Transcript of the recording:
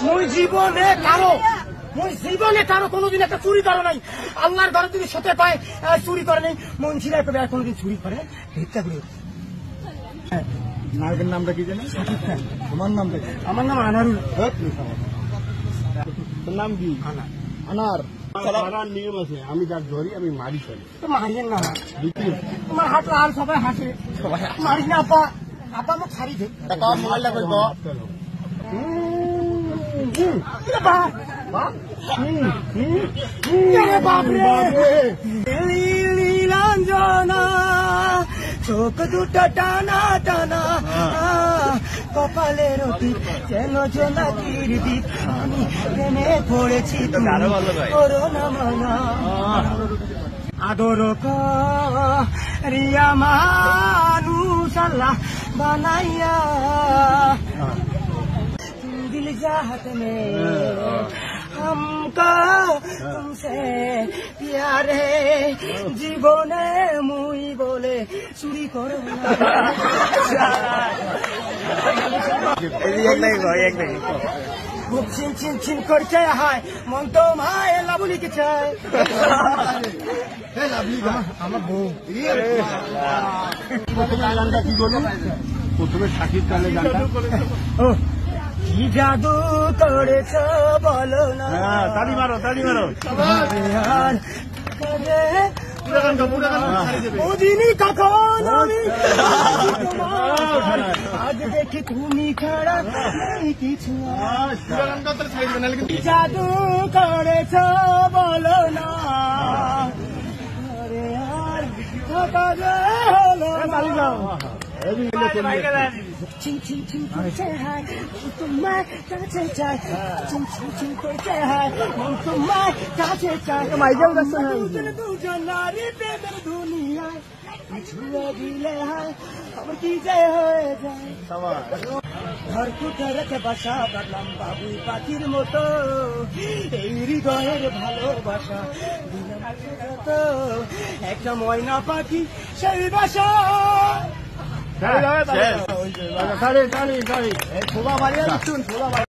মুই জীবনে কারো কোনোদিন একটা চুরি করে নাই। আল্লাহর ঘরে যদি সতে পায় চুরি করে নাই, মন ছিলাই পাবে আর কোনোদিন চুরি করে নাই। ভিক্ষা করে। নায়কের নামটা কি জানেন? তোমার নামটা কি? আমার নাম আনারুল। তোর নাম কি? আনার। আমার নিয়ম আছে, আমি যার ধরি আমি মারি চলি। তো মারিয়েন না, তোমার হাত লাল, সবাই হাসে। মারিস না আপা, আপা আমাকে ছাড়ি দে। মোবাইলটা কই তো? নীলাঞ্জনা চোখ দুটো টানা টানা, কপালের অতীত যেন জোনাকির দ্বীপ। আমি প্রেমে পড়েছি, করোনা মানা আদর রিয়া মানুষ আল্লাহ বানাইয়া दिल चाहत में हमको तुमसे प्यार है জীবনে মুই বলে চুরি করো না। খুব চিন চিন চিন করছে হায়, মন তো মায় লাবুলিকে চায়। আমার বউ প্রথমে গানটা কি করলো? প্রথমে শাকিব খানের গানটা। ও কি জাদু করেছ বলো না। তালি মারো, তালি মারো। বুঝিনি কখন আমি আজ দেখি তুমি খারাপ কিছু। জাদু করেছ বলো না, আরে আর থাকা হলো না। চিন চিন চিন করছে হায়, তোমার কাছে চাই। চিন চিন চিন করছে হায়, তোমার কাছে চাই। দুজন নারী প্রেমের দুনিয়ায় ছুঁয়ে দিলে হায়, আমার কি যে হয়ে যায়। ঘর কুটে রেখে বাসা বাঁধলাম বাবুই পাখির মতো, এই হৃদয়ের ভালোবাসা যত একটা ময়না পাখি সেই বাসা। তালি তালি তালি।